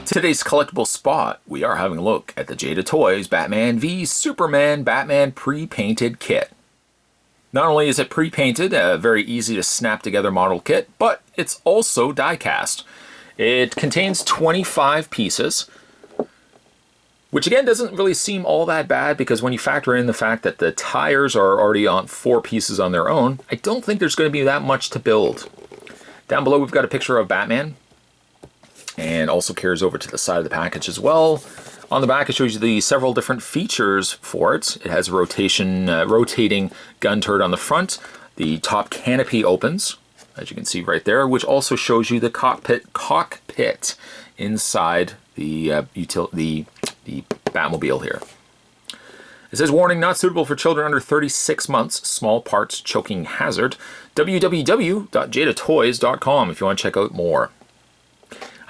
today's collectible spot, we are having a look at the Jada Toys Batman v Superman Batman pre-painted kit. Not only is it pre-painted, a very easy to snap together model kit, but it's also die-cast. It contains 25 pieces, which again doesn't really seem all that bad because when you factor in the fact that the tires are already on 4 pieces on their own, I don't think there's going to be that much to build. Down below we've got a picture of Batman, and also carries over to the side of the package as well. On the back it shows you the several different features for it. It has a rotating gun turret on the front. The top canopy opens, as you can see right there, which also shows you the cockpit inside the Batmobile here. It says, warning, not suitable for children under 36 months, small parts choking hazard. www.jadatoys.com if you want to check out more.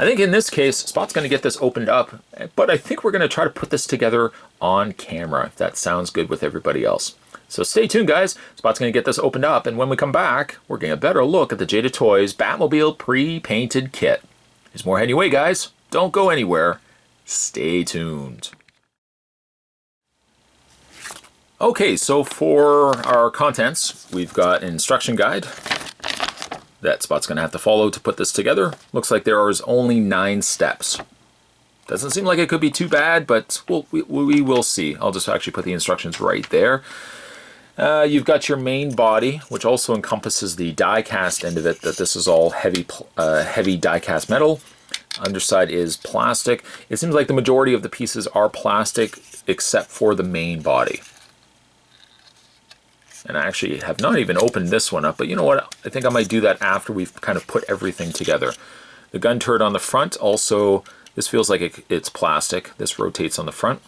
I think in this case, Spot's going to get this opened up, but I think we're going to try to put this together on camera, if that sounds good with everybody else. So stay tuned, guys. Spot's going to get this opened up, and when we come back, we're getting a better look at the Jada Toys Batmobile pre-painted kit. There's more heading away, guys. Don't go anywhere. Stay tuned. Okay, so for our contents, we've got an instruction guide that Spot's going to have to follow to put this together. Looks like there is only 9 steps. Doesn't seem like it could be too bad, but we will see. I'll just actually put the instructions right there. You've got your main body, which also encompasses the die-cast end of it, that this is all heavy die-cast metal. Underside is plastic. It seems like the majority of the pieces are plastic, except for the main body. And I actually have not even opened this one up, but you know what? I think I might do that after we've kind of put everything together. The gun turret on the front also, this feels like it's plastic. This rotates on the front.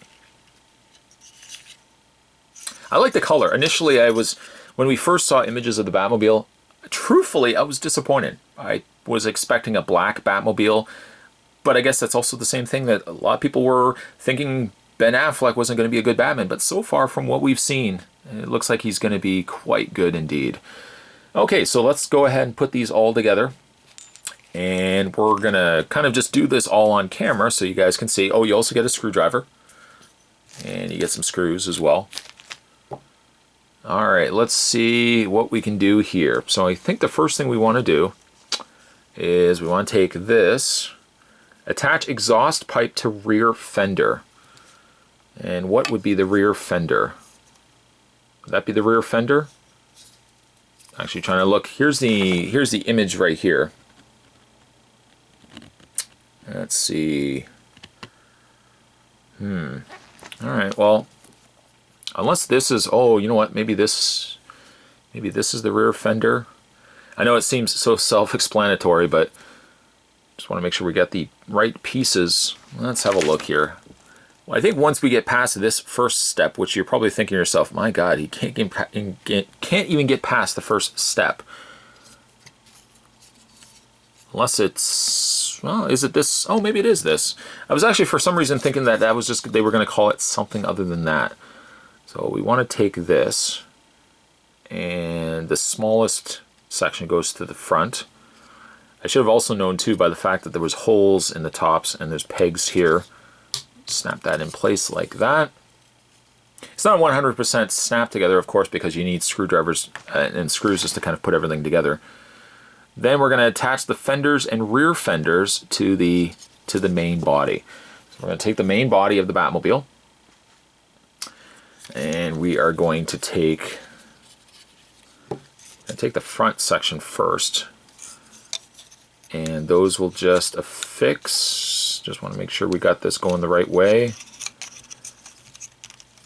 I like the color. Initially, when we first saw images of the Batmobile, truthfully, I was disappointed. I was expecting a black Batmobile, but I guess that's also the same thing that a lot of people were thinking Ben Affleck wasn't going to be a good Batman, but so far from what we've seen, it looks like he's going to be quite good indeed. Okay, so let's go ahead and put these all together. And we're going to kind of just do this all on camera so you guys can see. Oh, you also get a screwdriver. And you get some screws as well. Alright, let's see what we can do here. So I think the first thing we want to do is we want to take this, attach exhaust pipe to rear fender. And what would be the rear fender? Would that be the rear fender? Actually trying to look. Here's the image right here. Let's see. Alright, well, unless this is, oh, you know what, maybe this is the rear fender. I know it seems so self-explanatory, but just want to make sure we got the right pieces. Let's have a look here. Well, I think once we get past this first step, which you're probably thinking to yourself, my God, he can't even get past the first step. Unless it's, well, is it this? Oh, maybe it is this. I was actually for some reason thinking that was just, they were going to call it something other than that. So we want to take this, and the smallest section goes to the front. I should have also known too by the fact that there was holes in the tops and there's pegs here. Snap that in place like that. It's not 100% snap together, of course, because you need screwdrivers and screws just to kind of put everything together. Then we're going to attach the fenders and rear fenders to the main body. So we're going to take the main body of the Batmobile, and we are going to take the front section first, and those will just affix. Just want to make sure we got this going the right way.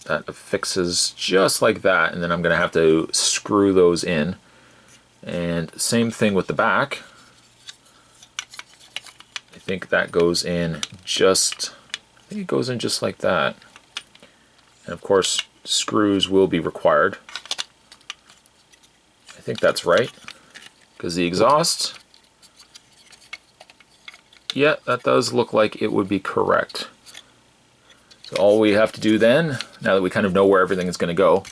That affixes just like that, and then I'm going to have to screw those in. And same thing with the back. I think that goes in just like that. And of course, screws will be required. I think that's right, because the exhaust, yeah, that does look like it would be correct. So all we have to do then, now that we kind of know where everything is going to go,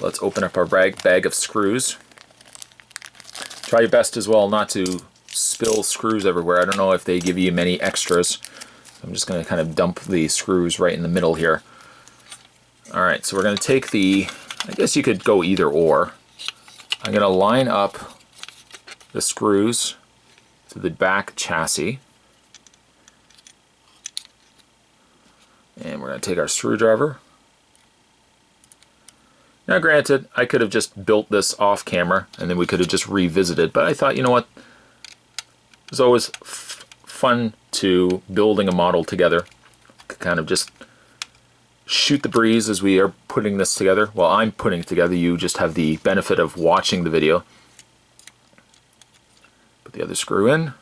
let's open up our bag of screws. Try your best as well not to spill screws everywhere. I don't know if they give you many extras. I'm just going to kind of dump the screws right in the middle here. Alright, so we're going to take the, I guess you could go either or. I'm going to line up the screws to the back chassis. And we're going to take our screwdriver. Now granted, I could have just built this off camera and then we could have just revisited, but I thought, you know what, it's always fun to building a model together, kind of just shoot the breeze as we are putting this together. Well, I'm putting it together, you just have the benefit of watching the video. Put the other screw in.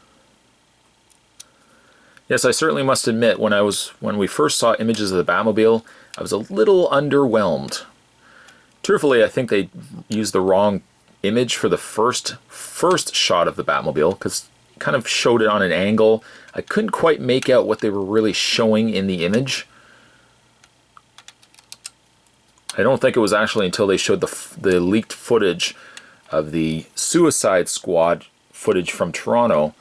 Yes, I certainly must admit, when we first saw images of the Batmobile, I was a little underwhelmed. Truthfully, I think they used the wrong image for the first shot of the Batmobile, because it kind of showed it on an angle. I couldn't quite make out what they were really showing in the image. I don't think it was actually until they showed the leaked footage of the Suicide Squad footage from Toronto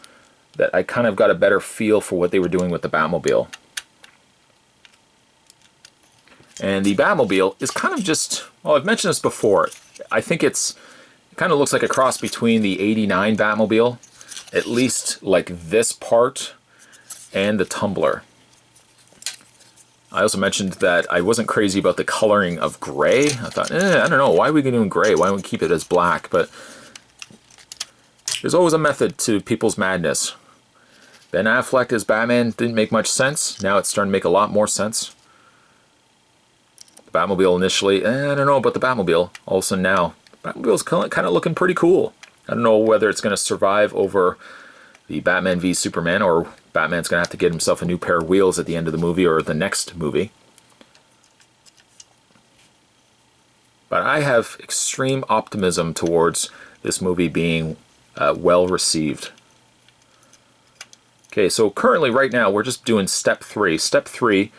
that I kind of got a better feel for what they were doing with the Batmobile. And the Batmobile is kind of just, well, I've mentioned this before. I think it kind of looks like a cross between the '89 Batmobile, at least like this part, and the Tumbler. I also mentioned that I wasn't crazy about the coloring of gray. I thought, I don't know, why are we doing gray? Why don't we keep it as black? But there's always a method to people's madness. Ben Affleck as Batman didn't make much sense. Now it's starting to make a lot more sense. The Batmobile initially, I don't know about the Batmobile. All of a sudden now, the Batmobile's kind of looking pretty cool. I don't know whether it's going to survive over the Batman v Superman, or Batman's going to have to get himself a new pair of wheels at the end of the movie or the next movie. But I have extreme optimism towards this movie being well received. Okay, so currently right now we're just doing step 3. Step 3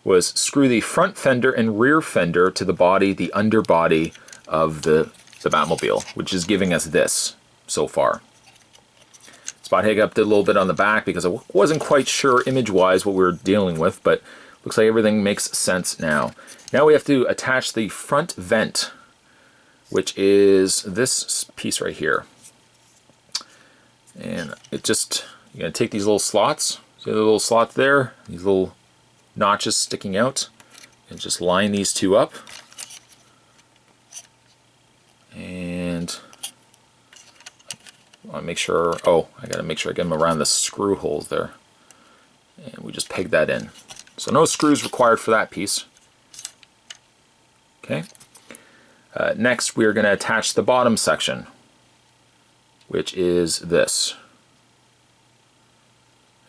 was screw the front fender and rear fender to the body, the underbody of the Batmobile, which is giving us this so far. Spot Hiccup did a little bit on the back because I wasn't quite sure image-wise what we were dealing with, but looks like everything makes sense now. Now we have to attach the front vent, which is this piece right here. And it just, you're going to take these little slots, see the little slot there, these little notches sticking out, and just line these two up. And I want to make sure, I got to make sure I get them around the screw holes there. And we just peg that in. So no screws required for that piece. Okay. Next we are going to attach the bottom section, which is this.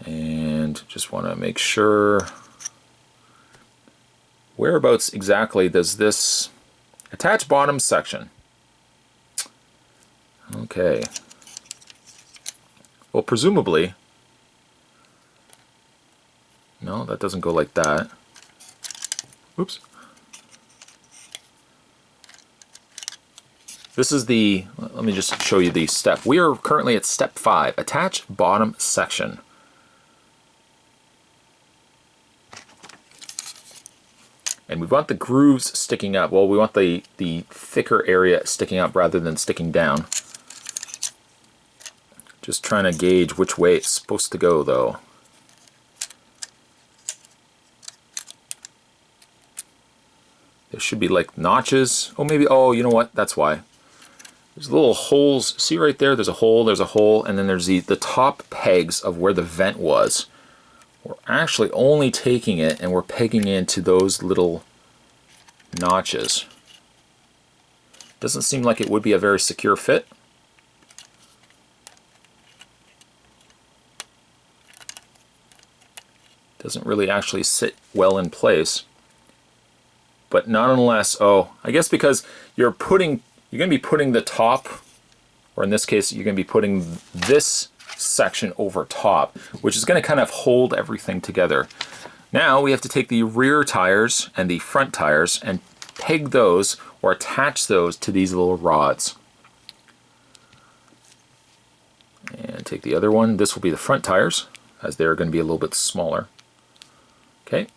And just want to make sure, whereabouts exactly does this attach bottom section? Okay. Well, presumably, no, that doesn't go like that. Oops. This is the, let me just show you the step. We are currently at step 5, attach bottom section. And we want the grooves sticking up. Well, we want the thicker area sticking up rather than sticking down. Just trying to gauge which way it's supposed to go, though. There should be like notches. Oh, maybe, oh, you know what? That's why. There's little holes. See right there? There's a hole, and then there's the top pegs of where the vent was. We're actually only taking it and we're pegging into those little notches. Doesn't seem like it would be a very secure fit. Doesn't really actually sit well in place. But nonetheless, I guess because you're going to be putting the top, or in this case, you're going to be putting this section over top, which is going to kind of hold everything together. Now we have to take the rear tires and the front tires and peg those or attach those to these little rods. And take the other one. This will be the front tires, as they're going to be a little bit smaller. Okay.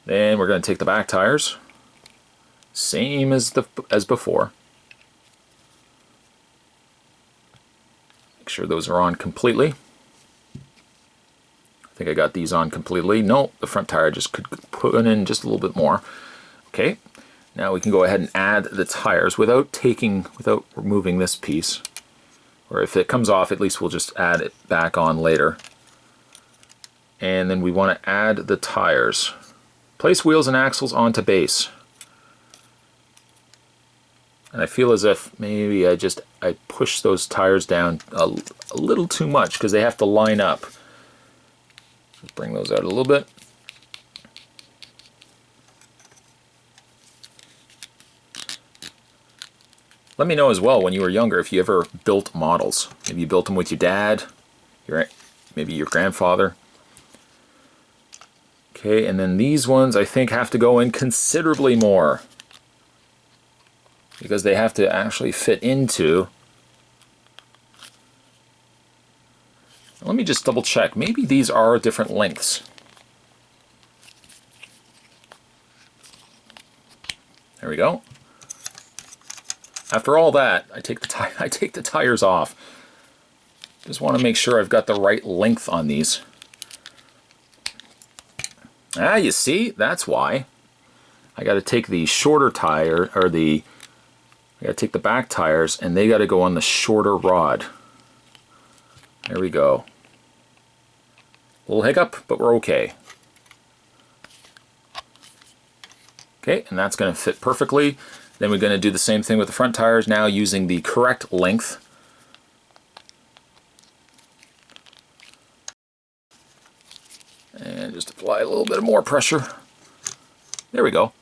Then we're going to take the back tires, same as before. Make sure those are on completely. I think I got these on completely. No, the front tire just could put in just a little bit more. Okay, now we can go ahead and add the tires without removing this piece. Or if it comes off, at least we'll just add it back on later. And then we want to add the tires. Place wheels and axles onto base. And I feel as if maybe I push those tires down a little too much because they have to line up. Let's bring those out a little bit. Let me know as well when you were younger if you ever built models. Maybe you built them with your dad, maybe your grandfather. Okay, and then these ones I think have to go in considerably more because they have to actually fit into. Let me just double check. Maybe these are different lengths. There we go. After all that, I take the tires off. Just want to make sure I've got the right length on these. Ah, you see, that's why. I got to take the shorter tire, or I got to take the back tires, and they got to go on the shorter rod. There we go. A little hiccup, but we're okay. Okay, and that's going to fit perfectly. Then we're going to do the same thing with the front tires, now using the correct length. And just apply a little bit more pressure. There we go.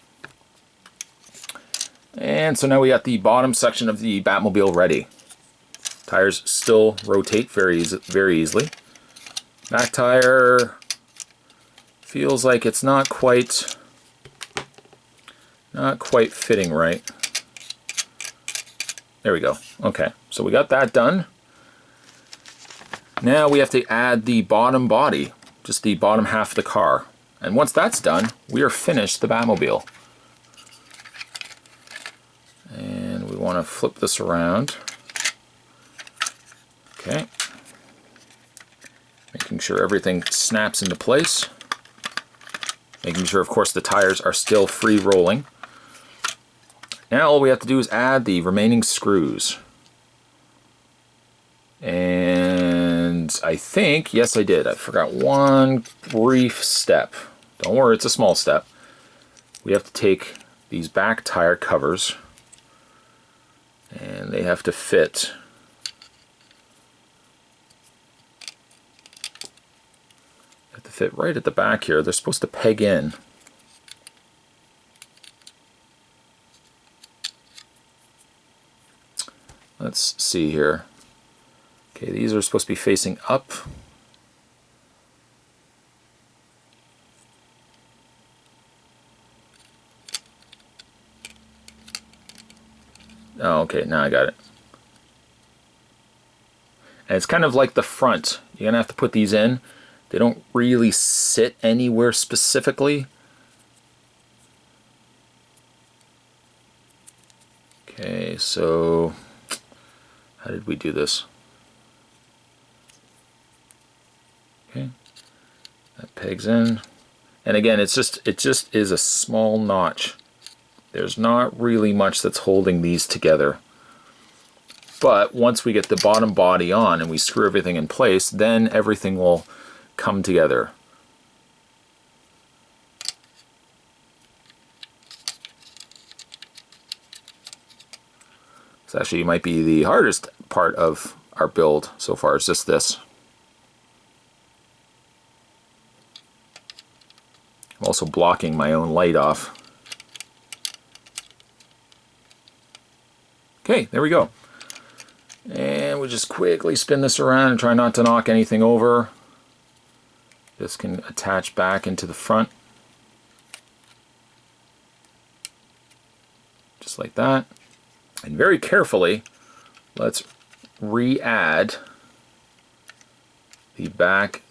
And so now we got the bottom section of the Batmobile ready. Tires still rotate very easily. Back tire feels like it's not quite fitting right. There we go. Okay, so we got that done. Now we have to add the bottom body, just the bottom half of the car. And once that's done, we are finished the Batmobile. And we want to flip this around. Okay. Making sure everything snaps into place. Making sure, of course, the tires are still free rolling. Now all we have to do is add the remaining screws. And I think, yes I did, I forgot one brief step. Don't worry, it's a small step. We have to take these back tire covers and they have to fit. They have to fit right at the back here. They're supposed to peg in. Let's see here. Okay, these are supposed to be facing up. Oh, okay, now I got it. And it's kind of like the front. You're gonna have to put these in. They don't really sit anywhere specifically. Okay, so how did we do this? Okay, that pegs in. And again, it just is a small notch. There's not really much that's holding these together. But once we get the bottom body on and we screw everything in place, then everything will come together. This actually might be the hardest part of our build so far, is just this. I'm also blocking my own light off. Okay, there we go. And we'll just quickly spin this around and try not to knock anything over. This can attach back into the front. Just like that. And very carefully, let's re-add the back,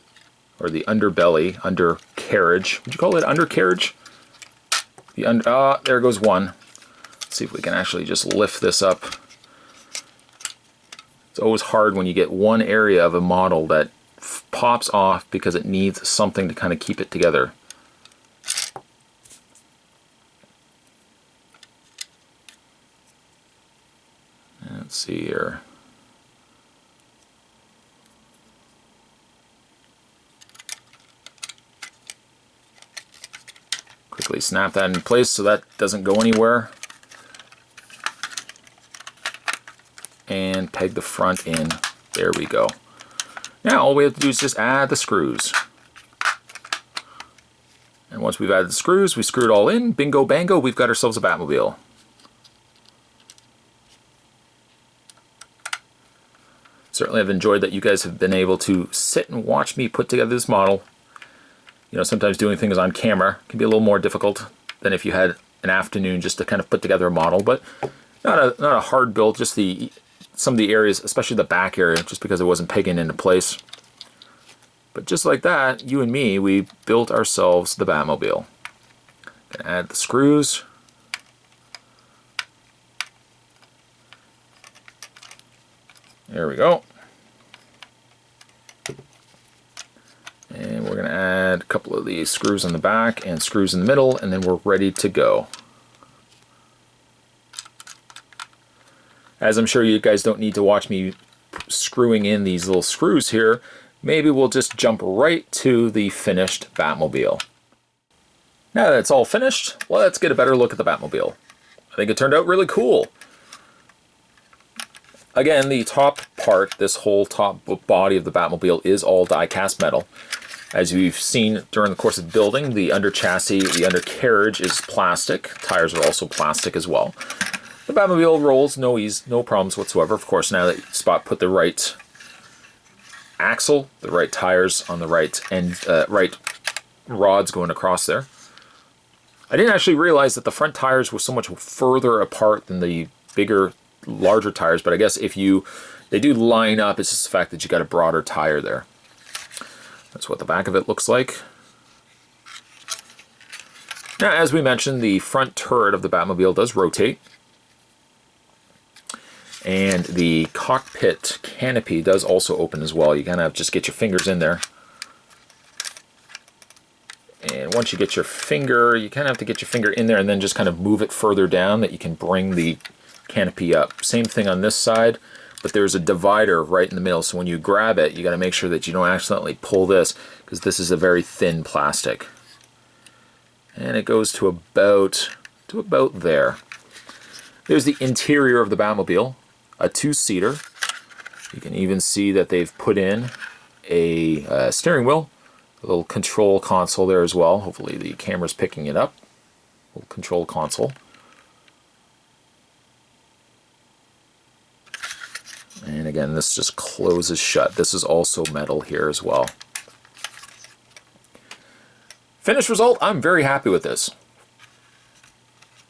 or the underbelly, undercarriage. Would you call it undercarriage? There goes one. Let's see if we can actually just lift this up. It's always hard when you get one area of a model that pops off because it needs something to kind of keep it together. Let's see here. Quickly snap that in place so that doesn't go anywhere. And peg the front in. There we go. Now all we have to do is just add the screws. And once we've added the screws, we screw it all in. Bingo bango, we've got ourselves a Batmobile. Certainly I've enjoyed that you guys have been able to sit and watch me put together this model. You know, sometimes doing things on camera can be a little more difficult than if you had an afternoon just to kind of put together a model, but not a hard build, just some of the areas, especially the back area, just because it wasn't pegging into place. But just like that, you and me, we built ourselves the Batmobile. Gonna add the screws. There we go. And we're going to add a couple of these screws on the back and screws in the middle, and then we're ready to go. As I'm sure you guys don't need to watch me screwing in these little screws here, maybe we'll just jump right to the finished Batmobile. Now that it's all finished, let's get a better look at the Batmobile. I think it turned out really cool. Again, the top part, this whole top body of the Batmobile is all die-cast metal. As you've seen during the course of building, the under chassis, the undercarriage is plastic. Tires are also plastic as well. The Batmobile rolls, no problems whatsoever. Of course, now that Spot put the right axle, the right tires on the right end, right rods going across there. I didn't actually realize that the front tires were so much further apart than the larger tires, but I guess if they do line up, it's just the fact that you got a broader tire there. That's what the back of it looks like. Now, as we mentioned, the front turret of the Batmobile does rotate. And the cockpit canopy does also open as well. You kind of just get your fingers in there. And once you get your finger, you kind of have to get your finger in there and then just kind of move it further down that you can bring the canopy up. Same thing on this side, but there's a divider right in the middle, so when you grab it, you got to make sure that you don't accidentally pull this, because this is a very thin plastic. And it goes to about there. There's the interior of the Batmobile, a two-seater. You can even see that they've put in a steering wheel, a little control console there as well. Hopefully the camera's picking it up. A little control console. And again, this just closes shut. This is also metal here as well. Finished result, I'm very happy with this.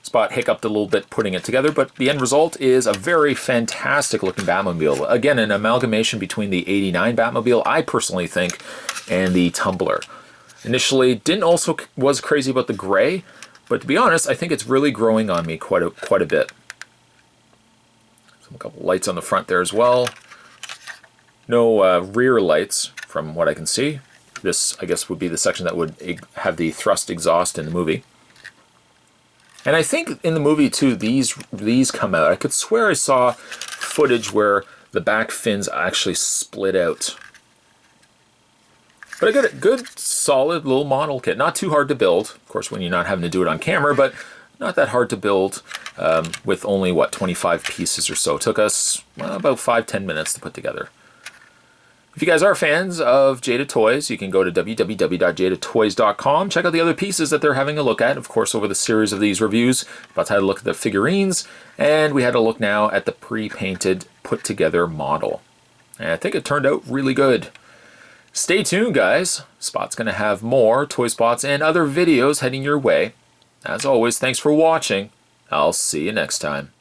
Spot hiccuped a little bit putting it together, but the end result is a very fantastic looking Batmobile. Again, an amalgamation between the '89 Batmobile, I personally think, and the Tumbler. Initially, was crazy about the gray, but to be honest, I think it's really growing on me quite a bit. A couple lights on the front there as well. No rear lights from what I can see. This, I guess, would be the section that would have the thrust exhaust in the movie. And I think in the movie too, these come out. I could swear I saw footage where the back fins actually split out. But I got a good, solid little model kit. Not too hard to build, of course, when you're not having to do it on camera, but not that hard to build with only, 25 pieces or so. It took us about 5-10 minutes to put together. If you guys are fans of Jada Toys, you can go to www.jadatoys.com. Check out the other pieces that they're having a look at. Of course, over the series of these reviews, about to have a look at the figurines, and we had a look now at the pre-painted, put-together model. And I think it turned out really good. Stay tuned, guys. Spot's going to have more Toy Spots and other videos heading your way. As always, thanks for watching. I'll see you next time.